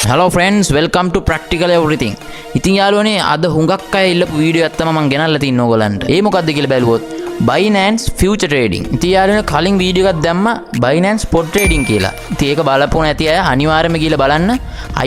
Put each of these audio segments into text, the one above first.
Hello friends, welcome to Practical Everything. ඉතින් යාළුවනේ අද හුඟක් අය ඉල්ලපු වීඩියෝ එකක් තමයි මම ගෙනල්ලා තින්නේ ඕගලන්ට. ඒ මොකද්ද කියලා බැලුවොත් Binance Future Trading. ඉතින් යාළුවනේ කලින් වීඩියෝ එකක් දැම්මා Binance Spot Trading කියලා. ඉතින් ඒක බලපුව නැති අය අනිවාර්යයෙන්ම ගිහලා බලන්න.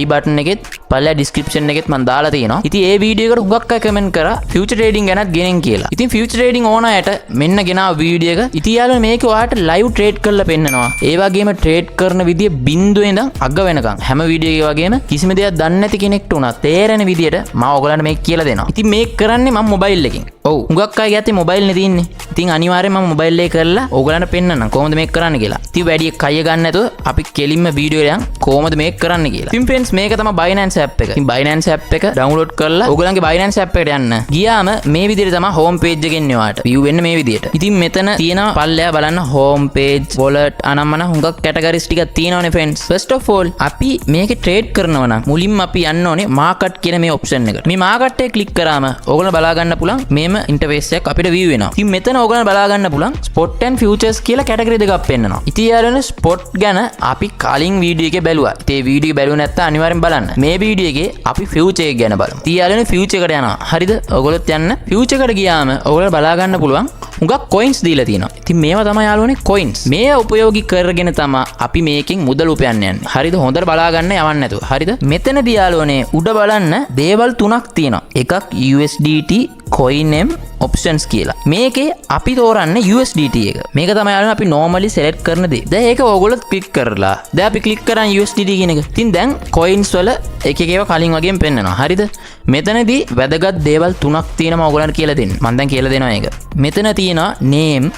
I button එකෙත් පල්ලා description එකෙත් මම දාලා තියෙනවා. ඉතින් ඒ වීඩියෝ එකට හුඟක් අය කමෙන්ට් කරා Future Trading ගැනත් ගෙනෙන් කියලා. ඉතින් Future Trading ඕන අයට මෙන්න ගෙනාව වීඩියෝ එක. ඉතින් යාළුවනේ මේක ඔයාලට live trade කරලා පෙන්නනවා. ඒ වගේම trade කරන විදිය බින්දුවේ ඉඳන් අග වෙනකන් හැම වීඩියෝ එක වගේම කිසිම දෙයක් දන්නේ නැති කෙනෙක්ට උනා තේරෙන විදියට මම ඔයගලන්ට මේක කියලා දෙනවා. ඉතින් මේක කරන්නේ මම මොබයිල් එකකින්. ඔව් හුඟක් අය ගැත්තේ මොබයිල් නේ තින්නේ. ඉතින් අනිවාර්යයෙන් මම මොබයිල් එකේ කරලා ඔයගලන්ට පෙන්නන්නම් කොහොමද මේක කරන්න කියලා. ඉතින් වැඩි කය ගන්න නැතුව අපි කෙලින්ම වීඩියෝ එකෙන් කොහොමද මේක කරන්න කියලා. ඉතින් friends මේක තමයි Binance app එක. ඉතින් Binance app එක download කරලා ඔයගලන්ගේ Binance app එකට යන්න. ගියාම මේ විදිහට තමයි home page එක එන්නේ ඔයාලට. view වෙන්නේ මේ විදිහට. ඉතින් මෙතන තියෙනවා පල්ලෙහා බලන්න home page, wallet අනම්මන හුඟක් categories ටිකක් තියෙනවානේ friends. First of all අපි මේකේ trade කරනවා නම් මුලින්ම අපි යන්න ඕනේ market කියන මේ option එකට. මේ market එක click කරාම ඔයගලන් බලා ගන්න පුළුවන් මේම interface එකක් අපිට view වෙනවා. ඉතින් මෙතන ඔයගලන් බලා ගන්න පුළුවන් spot and futures කියලා category දෙකක් පෙන්නනවා. ඉතින් යාළුවනේ spot ගැන අපි කලින් වීඩියෝ එකේ බැලුවා. ඉතින් මේ වීඩියෝ බැලුවේ නැත්නම් අනිවාර්යෙන් බලන්න. මේ වීඩියෝ එකේ අපි future එක ගැන බලමු. ඉතින් යාළුවනේ future එකට යනවා. හරිද? ඔයගොල්ලොත් යන්න. future එකට ගියාම ඔයගොල්ලෝ බලා ගන්න පුළුවන් හුඟක් coins දීලා තියෙනවා. ඉතින් මේවා තමයි යාළුවනේ coins. මේ උපයෝගී කරගෙන තමයි අපි මේකෙන් මුදල් උපයන්න යන්නේ. හරිද? හොඳට බලා ගන්න යවන්න නැතුව. හරිද? මෙතනදී යාළුවනේ උඩ බලන්න දේවල් තුනක් තියෙනවා. එකක් USDT coinem options කියලා. මේකේ අපි තෝරන්නේ USDT එක. මේක තමයි යාළුවනේ අපි normally select කරන දේ. දැන් ඒක ඕගොල්ලෝ click කරලා. දැන් අපි click කරන් USDT කියන එක. ඉතින් දැන් coins වල එක එක ඒවා කලින් වගේම පෙන්නනවා. හරිද? මෙතනදී වැදගත් දේවල් තුනක් තියෙනවා ඕගොල්ලන්ට කියලා දෙන්න. මම දැන් කියලා දෙනවා ඒක. මෙතන තියෙනවා name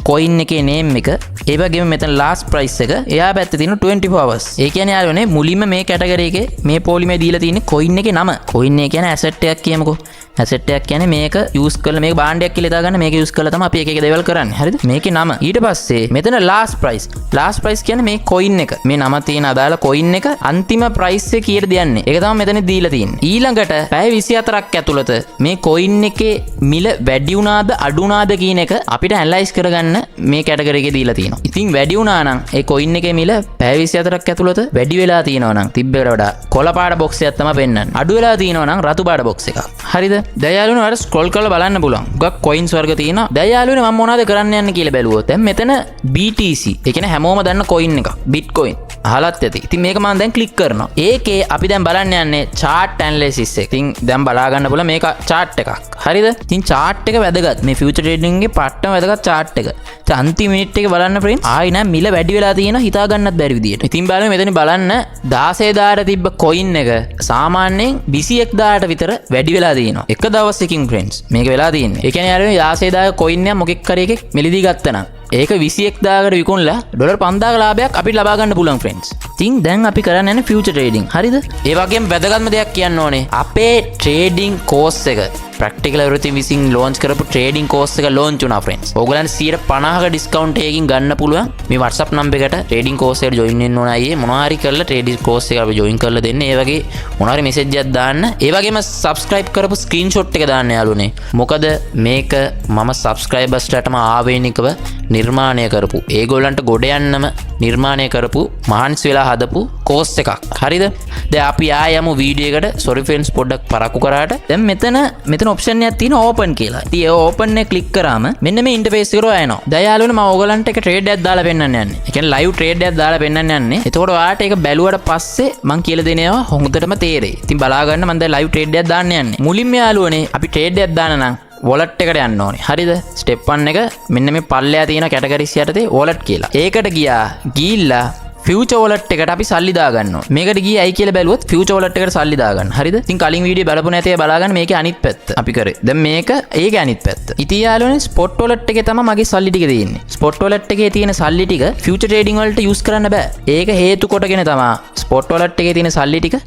coin එකේ name එක. ඒ වගේම මෙතන last price එක. එයා පැත්තේ තියෙන 24 hours. ඒ කියන්නේ යාළුවනේ මුලින්ම මේ category එකේ මේ පොලිමේ දීලා තියෙන්නේ coin එකේ නම. coin එක කියන්නේ asset එකක් කියමුකෝ. asset එකක් කියන්නේ මේක use කරලා මේක භාණ්ඩයක් කියලා හිතාගන්න මේක use කරලා තමයි අපි එක එක දේවල් කරන්නේ. හරිද? මේකේ නම. ඊට පස්සේ මෙතන last price. last price කියන්නේ මේ coin එක. මේ නම තියෙන අදාළ coin එක අන්තිම price එක කීයද දෙන්නේ. ඒක තමයි මෙතන දීලා තියෙන්නේ. ඊළඟට පැය 24ක් ඇතුළත මේ coin එකේ මිල වැඩි වුණාද අඩු වුණාද කියන එක අපිට analyze කරගන්න මේ category එකේ දීලා තියෙනවා. ඉතින් වැඩි වුණා නම් ඒ coin එකේ මිල පැය 24ක් ඇතුළත වැඩි වෙලා තියෙනවා නම් තිබ්බේකට වඩා කොළ පාට box එකක් තමයි පෙන්වන්නේ. අඩු වෙලා තියෙනවා නම් රතු පාට box එකක්. හරිද? දැන් යාළුවනේ ඔයාලා scroll කරලා බලන්න පුළුවන්. ගොඩක් coins වර්ග තියෙනවා. දැන් යාළුවනේ මම මොනවද කරන්න යන්නේ කියලා බැලුවොත් දැන් මෙතන BTC ඒ කියන්නේ හැමෝම දන්න coin එකක්. Bitcoin. අහලත් ඇති. ඉතින් මේක මම දැන් click කරනවා. ඒකේ අපි දැන් බලන්න යන්නේ chart analysis එක. ඉතින් දැන් බලා ගන්න පුළුවන් මේක chart එකක්. හරිද? ඉතින් chart එක වැදගත්. මේ future trading එකේ පට්ටම වැදගත් chart එක. ඉතින් අන්තිම මිනිත් එක බලන්න friends. ආයි නෑ මිල වැඩි වෙලා තියෙනවා හිතා ගන්නත් බැරි විදියට. ඉතින් බලන්න මෙතන බලන්න 16000ට තිබ්බ coin එක සාමාන්‍යයෙන් 21000ට විතර වැඩි වෙලා තියෙනවා. එක දවසකින් friends. මේක වෙලා තියෙන්නේ. ඒ කියන්නේ යාළුවනේ 16000 coin එක මොකෙක් හරි එකෙක් මිලදී ගත්තා නම් ඒක 21000කට විකුණලා ඩොලර් 5000ක ලාභයක් අපිට ලබා ගන්න පුළුවන් friends. ඉතින් දැන් අපි කරන්න යන්නේ future trading. හරිද? ඒ වගේම වැදගත්ම දෙයක් කියන්න ඕනේ. අපේ trading course එක Practical Everything විසින් launch කරපු trading course එක launch වුණා friends. ඕගලන්ට 50ක discount එකකින් ගන්න පුළුවන්. මේ WhatsApp number එකට trading course එකට join වෙන්න ඕන අයියේ මොනවා හරි කරලා trading course එක අපි join කරලා දෙන්න. ඒ වගේ මොනවා හරි message එකක් දාන්න. ඒ වගේම subscribe කරපු screenshot එක දාන්න යාළුවනේ. මොකද මේක මම subscribers ලටම ආවේනිකව නිර්මාණය කරපු ඒගොල්ලන්ට ගොඩ යන්නම නිර්මාණය කරපු මහන්සි වෙලා හදපු කෝස් එකක්. හරිද? දැන් අපි ආයමු වීඩියෝ එකට. sorry friends පොඩ්ඩක් පරක්කු කරාට. දැන් මෙතන ඔප්ෂන් එකක් තියෙනවා open කියලා. ඉතින් ඒ open එක ක්ලික් කරාම මෙන්න මේ ඉන්ටර්ෆේස් එකට යනවා. දැන් යාළුවනේ මම ඕගලන්ට එක ට්‍රේඩ් එකක් දාලා පෙන්නන්න යන්නේ. ඒ කියන්නේ live ට්‍රේඩ් එකක් දාලා පෙන්නන්න යන්නේ. එතකොට ඔයාලට ඒක බැලුවට පස්සේ මම කියලා දෙන ඒවා හොඳටම තේරෙයි. ඉතින් බලා ගන්න මම දැන් live ට්‍රේඩ් එකක් දාන්න යන්නේ. මුලින්ම යාළුවනේ අපි ට්‍රේඩ් එකක් දාන්න නම් wallet එකට යන්න ඕනේ. හරිද? step 1 එක මෙන්න මේ පල්ලෙහා තියෙන categories යටතේ wallet කියලා. ඒකට ගිහිල්ලා future wallet එකට අපි සල්ලි දා ගන්නවා. මේකට ගියේ ඇයි කියලා බැලුවොත් future wallet එකට සල්ලි දා ගන්න. හරිද? ඉතින් කලින් වීඩියෝ බලපු නැතේ බලා ගන්න මේකේ අනිත් පැත්ත අපි කරේ. දැන් මේක ඒකේ අනිත් පැත්ත. ඉතින් යාළුවනේ spot wallet එකේ තමයි මගේ සල්ලි ටික තියෙන්නේ. spot wallet එකේ තියෙන සල්ලි ටික future trading වලට use කරන්න බෑ. ඒක හේතු කොටගෙන තමයි spot wallet එකේ තියෙන සල්ලි ටික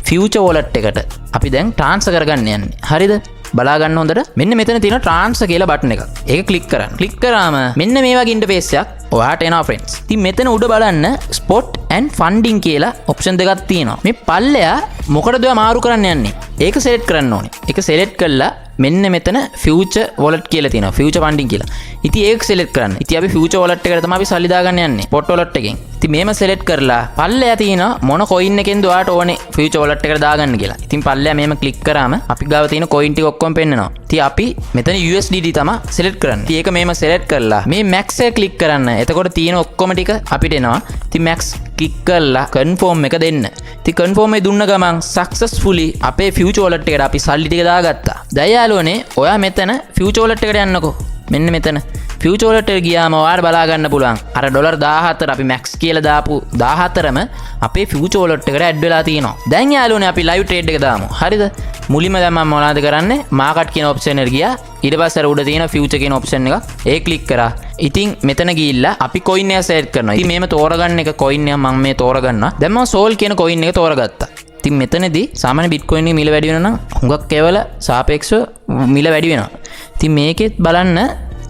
future wallet එකට අපි දැන් transfer කරගන්න යන්නේ. හරිද? බලා ගන්න හොඳට. මෙන්න මෙතන තියෙන transfer කියලා බටන් එකක්. ඒක ක්ලික් කරන්න. ක්ලික් කරාම මෙන්න මේ වගේ ඉන්ටර්ෆේස් එකක් ඔයාට එනවා friends. ඉතින් මෙතන උඩ බලන්න spot and funding කියලා ඔප්ෂන් දෙකක් තියෙනවා. මේ පල්ලෙයා මොකටද ඔයා මාරු කරන්න යන්නේ? ඒක select කරන්න ඕනේ. ඒක select කළා මෙන්න මෙතන ෆියුචර් වොලට් කියලා තියෙනවා. ෆියුචර් ෆන්ඩින් කියලා. ඉතින් ඒක සිලෙක්ට් කරන්න. ඉතින් අපි ෆියුචර් වොලට් එකට තමයි අපි සල්ලි දාගන්න යන්නේ. ස්පොට් වොලට් එකෙන්. ඉතින් මේම සිලෙක්ට් කරලා පල්ලෙයා තියෙනවා මොන කොයින් එකෙන්ද ඔයාට ඕනේ ෆියුචර් වොලට් එකට දාගන්න කියලා. ඉතින් පල්ලෙයා මේම ක්ලික් කරාම අපි ගාව තියෙන කොයින් ටික ඔක්කොම පෙන්නනවා. ඉතින් අපි මෙතන USDT තමයි සිලෙක්ට් කරන්නේ. ඉතින් ඒක මේම සිලෙක්ට් කරලා මේ max එක ක්ලික් කරන්න. එතකොට තියෙන ඔක්කොම ටික අපිට එනවා. ඉතින් max ක්ලික් කරලා කන්ෆර්ම් එක දෙන්න. ඉතින් කන්ෆර්ම් එක දුන්න ගමන් සක්සස්ෆුලි අපේ ෆියුචර් වොලට් එකට අපි සල්ලි ටික දාගත්තා. දැන් යාළුවනේ ඔයා මෙතන ෆියුචර් වොලට් එකට යන්නකෝ. මෙන්න මෙතන ෆියුචර් වොලට් එකට ගියාම ඔයාලා බලා ගන්න පුළුවන්. අර $14 අපි max කියලා දාපු 14ම අපේ ෆියුචර් වොලට් එකට ඇඩ් වෙලා තියෙනවා. දැන් යාළුවනේ අපි ලයිව් ට්‍රේඩ් එක දාමු. හරිද? මුලින්ම දැන් මම මොනවද කරන්නේ? මාකට් කියන ඔප්ෂන් එකට ගියා. ඊට පස්සේ අර උඩ තියෙන ෆියුචර් කියන ඔප්ෂන් එක ඒ ක්ලික් කරා. ඉතින් මෙතන ගිහිල්ලා අපි කොයින් එක සෙලෙක්ට් කරනවා. ඉතින් මේම තෝරගන්න එක කොයින් එක මම මේ තෝරගන්නවා. දැන් මම සෝල් කියන කොයින් එක තෝරගත්තා. ඉතින් මෙතනදී සාමාන්‍ය බිට්කොයින් එකේ මිල වැඩි වෙනවා නම් හුඟක් ඒවල සාපේක්ෂව මිල වැඩි වෙනවා. ඉතින් මේකෙත් බලන්න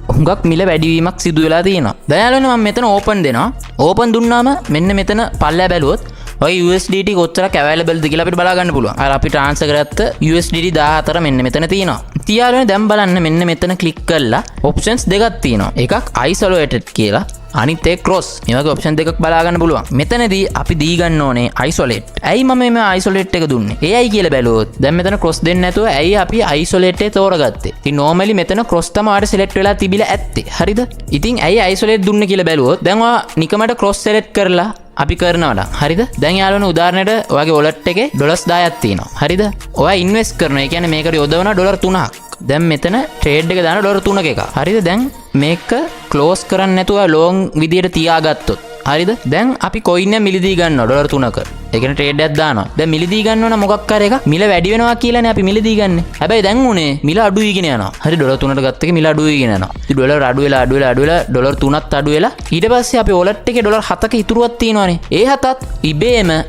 හුඟක් මිල වැඩිවීමක් සිදු වෙලා තියෙනවා. දැන් යාළුවනේ මම මෙතන ඕපන් දෙනවා. ඕපන් දුන්නාම මෙන්න මෙතන පල්ලෙයා බැලුවොත් ඔය USDT කොච්චරක් අවైలබල්ද කියලා අපිට බලා ගන්න පුළුවන්. අර අපි ට්‍රාන්ස්ෆර් කරත්ත USDT 14 මෙන්න මෙතන තියෙනවා. ඉතින් යාළුවනේ දැන් බලන්න මෙන්න මෙතන ක්ලික් කරලා ඔප්ෂන්ස් දෙකක් තියෙනවා. එකක් isolated කියලා අනිත් එක cross. මේ වගේ ඔප්ෂන් දෙකක් බලා ගන්න පුළුවන්. මෙතනදී අපි දී ගන්න ඕනේ isolate. ඇයි මම මේ isolate එක දුන්නේ? AIයි කියලා බැලුවොත් දැන් මෙතන cross දෙන්නේ නැතුව ඇයි අපි isolate එක තෝරගත්තේ? ඉතින් normally මෙතන cross තමයි ආට select වෙලා තිබිලා ඇත්තේ. හරිද? ඉතින් ඇයි isolate දුන්නේ කියලා බැලුවොත් දැන් ඔයා නිකමට cross select කරලා අපි කරනවනම් හරිද? දැන් යාළුවනේ උදාහරණයට ඔයාගේ wallet එකේ $10ක් තියෙනවා. හරිද? ඔයා ඉන්වෙස්ට් කරනවා. ඒ කියන්නේ මේකට යොදවන $3ක්. දැන් මෙතන ට්‍රේඩ් එක දාන $3ක එක. හරිද? දැන් මේක ක්ලෝස් කරන්න නැතුව ලොං විදියට තියාගත්තොත් හරිද? දැන් අපි කොයින් එක මිලදී ගන්නවා $3ක. ඒ කියන්නේ ට්‍රේඩ් එකක් දානවා. දැන් මිලදී ගන්නව නම් මොකක් කර එක මිල වැඩි වෙනවා කියලානේ අපි මිලදී ගන්නෙ. හැබැයි දැන් උනේ මිල අඩු වීගෙන යනවා. හරි $3ට ගත්ත එක මිල අඩු වීගෙන යනවා. ඉතින් ඩොලර් අඩු වෙලා $3ත් අඩු වෙලා ඊට පස්සේ අපේ wallet එකේ $7ක ඉතුරුවක් තියෙනවානේ. ඒ හතත් ඉබේම ඒ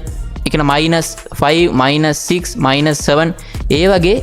කියන්නේ -5 -6 -7 ඒ වගේ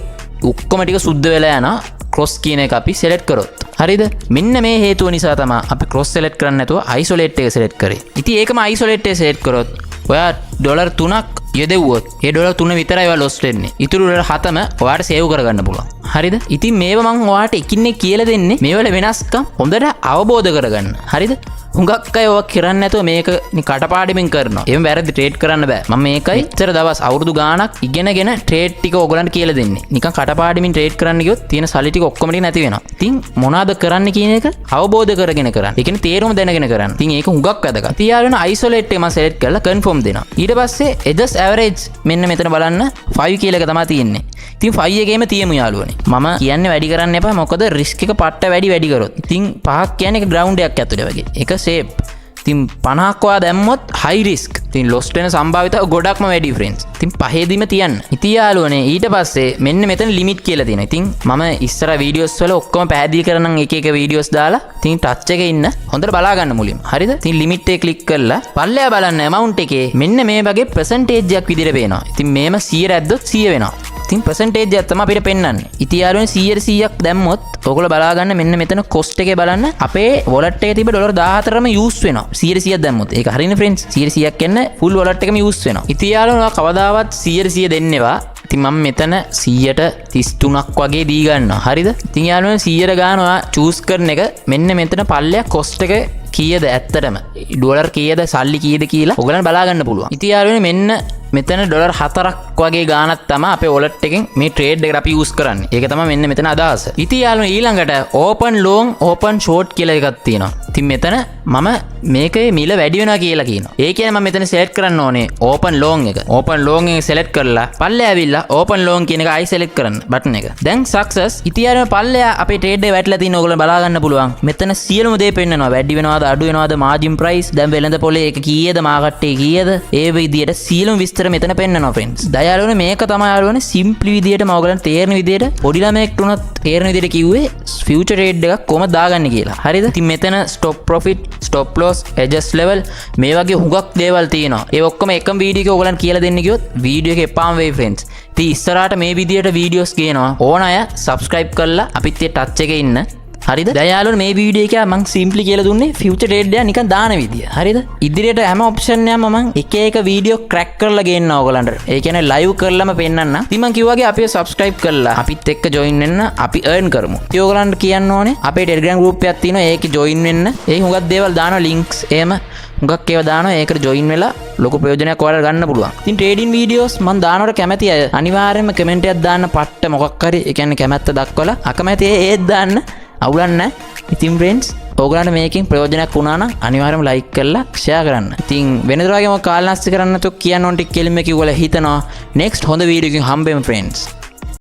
ඔක්කොම ටික සුද්ධ වෙලා යනවා. cross කියන එක අපි select කරොත්. හරිද? මෙන්න මේ හේතුව නිසා තමයි අපි cross select කරන්නේ නැතුව isolate එක select කරේ. ඉතින් ඒකම isolate එක select කරොත් ඔයා $3ක් යදෙව්වොත් ඒ $3 විතරයි ඔයා loss වෙන්නේ. ඉතුරු $7ම ඔයාට save කරගන්න පුළුවන්. හරිද? ඉතින් මේව මම ඔයාට එකින් එක කියලා දෙන්නේ මේවල වෙනස්කම් හොඳට අවබෝධ කරගන්න. හරිද? හුඟක් අය ඔය කරන්නේ නැතුව මේක කටපාඩමින් කරනවා. එහෙම වැරදි ට්‍රේඩ් කරන්න බෑ. මම මේකයි ඉතර දවස් අවුරුදු ගාණක් ඉගෙනගෙන ට්‍රේඩ් ටික ඔයගලන්ට කියලා දෙන්නේ. නිකන් කටපාඩමින් ට්‍රේඩ් කරන්න ගියොත් තියෙන සල්ලි ටික ඔක්කොම ටික නැති වෙනවා. ඉතින් මොනවාද කරන්න කියන එක අවබෝධ කරගෙන කරන්න. ඒ කියන්නේ තේරුම දැනගෙන කරන්න. ඉතින් ඒක හුඟක් වැදගත්. ඉතින් යාළුවනේ isolate එක මම select කරලා confirm දෙනවා. ඊට පස්සේ edges average මෙන්න මෙතන බලන්න 5 කියලා එක තමයි තියෙන්නේ. ඉතින් 5 එකේම තියමු යාළුවනේ. මම කියන්නේ වැඩි කරන්න එපා. මොකද risk එක පට්ට වැඩි කරොත්. ඉතින් 5ක් කියන්නේ ඒක ground එකක් ඇතුලේ වගේ. ඒක safe. ඉතින් 50ක් ඔයා දැම්මොත් high risk. ඉතින් loss වෙන සම්භාවිතාව ගොඩක්ම වැඩි friends. ඉතින් පහේදීම තියන්න. ඉතින් යාළුවනේ ඊට පස්සේ මෙන්න මෙතන limit කියලා තියෙනවා. ඉතින් මම ඉස්සර වීඩියෝස් වල ඔක්කොම පැහැදිලි කරනම් එක වීඩියෝස් දාලා ඉතින් ටච් එකේ ඉන්න හොඳට බලා ගන්න මුලින්ම. හරිද? ඉතින් limit එක click කරලා පල්ලෙයා බලන්න amount එකේ මෙන්න මේ වගේ percentage එකක් විදිහට පේනවා. ඉතින් මේම 100 ඇද්දොත් 100 වෙනවා. ඉතින් percentage එක තමයි අපිට පෙන්වන්නේ. ඉතින් යාළුවනේ 100ක් දැම්මොත් ඔයගොල්ලෝ බලා ගන්න මෙන්න මෙතන cost එකේ බලන්න අපේ wallet එකේ තිබ්බ $14ම use වෙනවා. 100ක් දැම්මොත්. ඒක හරිනේ friends. 100ක් කියන්නේ full wallet එකම use වෙනවා. ඉතින් යාළුවෝ කවදාවත් 100 දෙන්නේවා. ඉතින් මම මෙතන 133ක් වගේ දී ගන්නවා. හරිද? ඉතින් යාළුවනේ 100 ගන්නවා choose කරන එක මෙන්න මෙතන පල්ලෙයා cost එක කීයද ඇත්තටම ඩොලර් කීයද සල්ලි කීයද කියලා ඔයගලන්ට බලා ගන්න පුළුවන්. ඉතින් යාළුවනේ මෙන්න මෙතන $4ක් වගේ ගාණක් තමයි අපේ wallet එකෙන් මේ trade එකට අපි use කරන්නේ. ඒක තමයි මෙන්න මෙතන අදහස. ඉතින් යාළුවනේ ඊළඟට open long open short කියලා එකක් තියෙනවා. ඉතින් මෙතන මම මේකේ මිල වැඩි වෙනවා කියලා කියනවා. ඒ කියන්නේ මම මෙතන select කරන්න ඕනේ open long එක. open long එක select කරලා පල්ලෙයා ඇවිල්ලා open long කියන එක ආයි select කරන්න button එක. දැන් success. ඉතින් යාළුවනේ පල්ලෙයා අපේ trade එක වැටලා තියෙන ඕගොල්ලෝ බලා ගන්න පුළුවන්. මෙතන සියලුම දේ පෙන්නනවා. වැඩි වෙනවාද අඩු වෙනවාද margin price දැන් වෙළඳ පොලේ එක කීයද මාකට් එකේ කීයද ඒ විදියට සියලුම විස්තර මෙතන පෙන්නනවා friends. දයාළුවනේ මේක තමයි යාළුවනේ simple විදියට මම ඔයගලන්ට තේරෙන විදියට පොඩි ළමයෙක්ට උනත් තේරෙන විදියට කිව්වේ future trade එකක් කොහමද දාගන්නේ කියලා. හරිද? ඉතින් මෙතන stop profit, stop loss, adjust level මේ වගේ හුඟක් දේවල් තියෙනවා. ඒ ඔක්කොම එකම වීඩියෝ එකේ ඔයගලන්ට කියලා දෙන්න ගියොත් වීඩියෝ එක එපාම වෙයි friends. ඉතින් ඉස්සරහට මේ විදියට වීඩියෝස් ගේනවා. ඕන අය subscribe කරලා අපිත් ඒ touch එකේ ඉන්න. හරිද? දැන් යාළුවනේ මේ වීඩියෝ එක මම සිම්පලි කියලා දුන්නේ ෆියුචර් ට්‍රේඩ් එක නිකන් දාන විදිය. හරිද? ඉදිරියට හැම ඔප්ෂන් එකම මම එක එක වීඩියෝ ක්‍රැක් කරලා ගේන්න ඕගලන්ට. ඒ කියන්නේ ලයිව් කරලාම පෙන්නන්න. ඉතින් මම කිව්වාගේ අපිව සබ්ස්ක්‍රයිබ් කරලා අපිත් එක්ක ජොයින් වෙන්න අපි earn කරමු. ඉතින් ඕගලන්ට කියන්න ඕනේ අපේ Telegram group එකක් තියෙනවා ඒකේ ජොයින් වෙන්න. ඒ හුඟක් දේවල් දානවා links එහෙම හුඟක් ඒවා දානවා ඒකට ජොයින් වෙලා ලොකු ප්‍රයෝජනයක් ඔයාලට ගන්න පුළුවන්. ඉතින් ට්‍රේඩින් වීඩියෝස් මම දානවට කැමති අය අනිවාර්යයෙන්ම කමෙන්ට් එකක් දාන්න පට්ට මොකක් හරි ඒ කියන්නේ කැමැත්ත දක්වලා අකමැති ඒත් දාන්න අවුලක් නැහැ. ඉතින් friends ඕගලන්ට මේකෙන් ප්‍රයෝජනයක් වුණා නම් අනිවාර්යයෙන්ම ලයික් කරලා ෂෙයා කරන්න. ඉතින් වෙනදා වගේම කාලනාස්ති කරන්න නැතුව කියන්න ඕන ටික කෙලින්ම කිව්වල හිතනවා next හොඳ වීඩියෝ එකකින් හම්බෙමු friends.